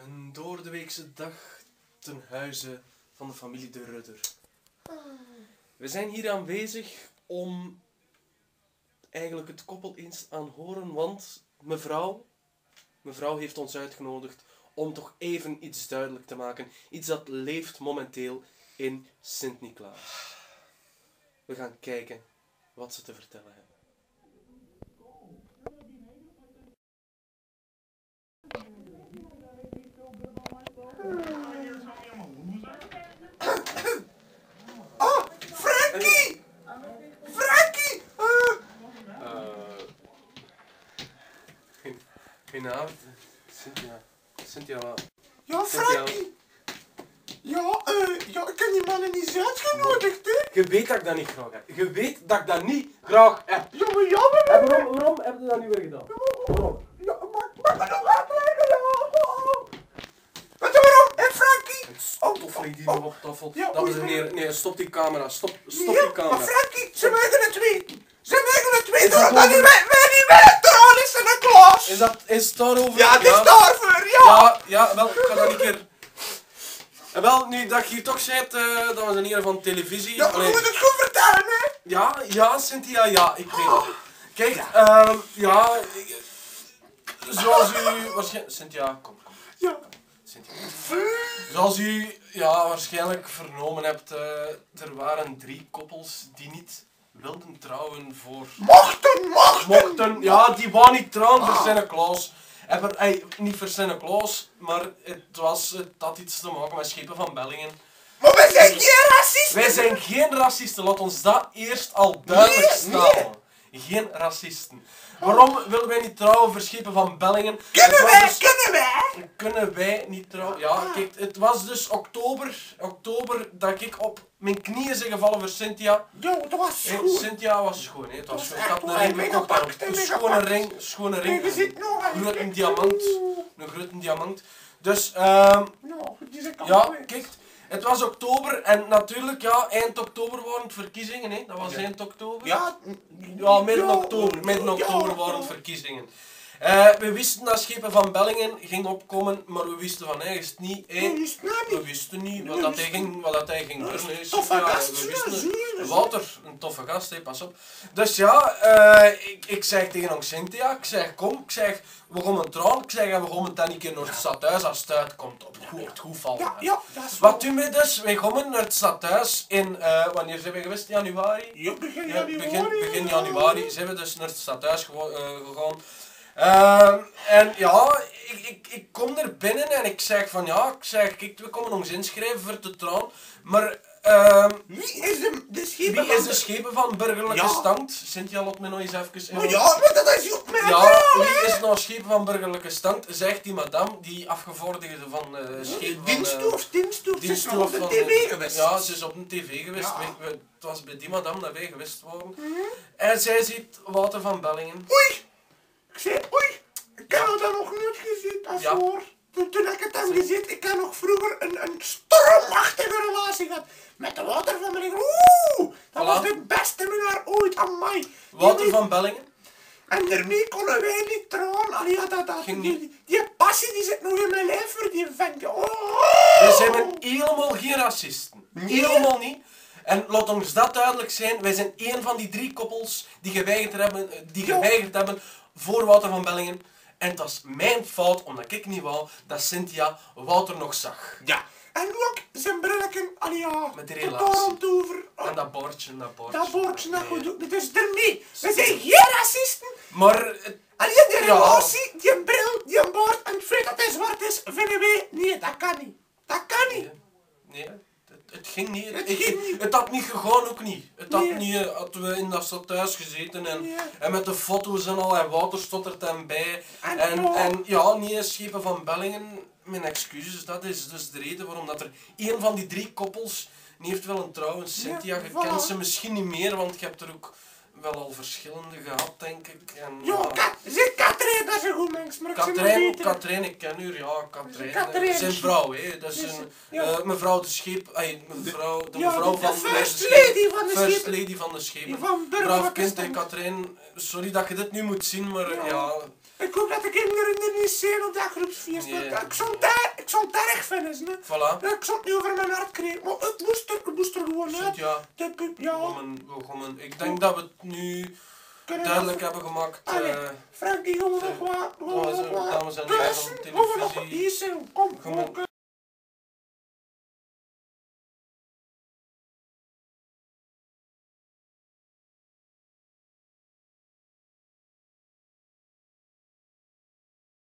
Een doordeweekse dag ten huize van de familie De Rudder. We zijn hier aanwezig om eigenlijk het koppel eens aan horen, want mevrouw heeft ons uitgenodigd om toch even iets duidelijk te maken. Iets dat leeft momenteel in Sint-Niklaas. We gaan kijken wat ze te vertellen hebben. Oh, Frankie! Frankie! Goedenavond, Cynthia. Ja, Frankie! Ja, ik heb die mannen niet uitgenodigd, hè? Je weet dat ik dat niet graag heb. Je weet dat ik dat niet graag heb. Ja, maar jammer, hè? En waarom heb je dat nu weer gedaan? Waarom? Ja, mag me nog uitleggen, ja? Weet je waarom, hè, Frankie? Tof ligt die nog op tafel. Ja, Dames en oei, heren, nee, stop die camera. Stop Nee, die camera. maar Frankie, ze mogen het weten. Ze mogen het weten, Is dat dat over- wij niet weten trouwen is in de klas. Is het daarover? Ja, het is daarvoor, ja. Ja, wel, ik ga dat een keer... En wel, nu dat je hier toch bent, dames en heren van televisie... Ja, je allee, moet het goed vertellen, hè? ja, Cynthia, ja, ik weet het. Kijk, zoals u waarschijnlijk... Cynthia, kom. Ja. Cynthia. Zoals u waarschijnlijk vernomen hebt, er waren 3 koppels die niet wilden trouwen voor... Mochten! Ja, die wou niet trouwen voor Sinterklaas. Niet voor Sinterklaas, maar het had iets te maken met schepen van Bellingen. Maar wij zijn geen racisten! Wij zijn geen racisten, laat ons dat eerst al duidelijk stellen. Geen racisten. Waarom willen wij niet trouwen voor schepen van Bellingen? Kunnen wij? Kunnen wij niet trouwen? Ja, kijk, het was dus oktober dat ik op mijn knieën ben gevallen voor Cynthia. Jo, dat was Hey, goed. Cynthia was schoon, hè. Het was Dat schoon. was Ik had echt een waar, ring mega gekocht daarop. pakt, Een mega schone pakt. ring, schone ring. Nee, je ziet nog Een grote diamant. Een grote diamant. Dus, Nou, die zijn ja, kijk, het was oktober en natuurlijk, ja, eind oktober waren het verkiezingen, hè. Dat was eind oktober. Ja, Midden oktober waren het verkiezingen. We wisten dat schepen van Bellingen ging opkomen, maar we wisten van ergens niet. We wisten niet wat dat hij ging doen. Toffe gast, We zie wisten je. Wouter, een toffe gast, hè, pas op. Dus ja, ik zeg tegen ons Cynthia, ik zeg kom, we gaan een trouwen, we gaan meteen een keer naar het stadhuis als het uitkomt, op het goed valt. Ja, dat is Wat doen we dus? Wij gaan naar het stadhuis in, wanneer zijn we geweest? Januari? Ja, begin Ja, januari. begin januari zijn we dus naar het stadhuis gegaan. En ja, ik kom er binnen en ik zeg van ja, kijk, we komen ons inschrijven voor te trouwen, maar Wie is de schepen wie is van de schepen van burgerlijke Ja. stand? Cynthia, laat me nog eens even... Maar ja, maar dat is ook mijn Ja, vrouw, wie hè. is nou schepen van burgerlijke stand? Zegt die madame, die afgevaardigde van schepen van... Diensthoofd, ze is nog op de van, tv geweest. Ja, ze is op de tv geweest. Ja. Het was bij die madame dat wij geweest waren. En zij ziet Wouter van Bellingen. Oei! Ik zei, oei! Ik heb dat nog niet gezien, als Ja. hoor. Toen ik het heb gezien, ik heb nog vroeger een stormachtige relatie gehad. Met de Wouter van Bellingen. Oeh! Dat was Voilà. de beste minnaar ooit, amai. Wouter van Bellingen. En daarmee konden wij niet trouwen. Allee, ja, Ging niet. die passie die zit nog in mijn lijf voor die vent. Oh! Wij zijn helemaal geen racisten. Nee. Helemaal niet. En laat ons dat duidelijk zijn. Wij zijn één van die 3 koppels die geweigerd hebben voor Wouter van Bellingen. En het was mijn fout, omdat ik niet wou dat Cynthia Wouter nog zag. Ja. En ook zijn brilletje, allee ja, Met die tot relatie. daar om te over. En dat bordje. Dat woordje, dat Nee. goed doet. Dus daarmee, we zijn geen racisten. Maar... Alleen die Ja. relatie, die bril, die baard en het feit dat hij zwart is, vinden wij, nee, dat kan niet. Dat kan niet. Nee, het ging niet. Het ging niet. Het had niet gegaan, ook niet. Het had Nee. niet, hadden we in dat stadhuis gezeten en, Nee. en met de foto's en al, en Wouter stond er dan bij. En En ja, niet schepen van Bellingen, mijn excuses, dat is dus de reden waarom dat er één van die 3 koppels niet heeft willen trouwen. Cynthia, je voilà. kent ze misschien niet meer, want je hebt er ook wel al verschillende gehad, denk ik. En, Jo, zeg Katrijn, dat is een goed mens, maar ik zeg maar beter. Katrijn, ik ken u, ja, Katrijn. Katrijn. Zijn vrouw, hè. Dat is Dus, een, ja. mevrouw de scheep, mevrouw Ja, mevrouw de van first de lady van de First schepen. lady van de schepen. Van Braaf burgerlijke kind, hè, stand. Katrijn. Sorry dat je dit nu moet zien, maar Ja. ja. Ik hoop dat de kinderen er niet zijn op dat groepsfeest. Nee. Ik ik zou het erg vinden, hè. Voilà. Ja, ik zou het niet over mijn hart krijgen, maar het moest er gewoon uit. Ja. Ik denk dat we het nu duidelijk hebben gemaakt. Frankie, jongen, nog wat. Dames en heren van televisie. Hier zijn, kom.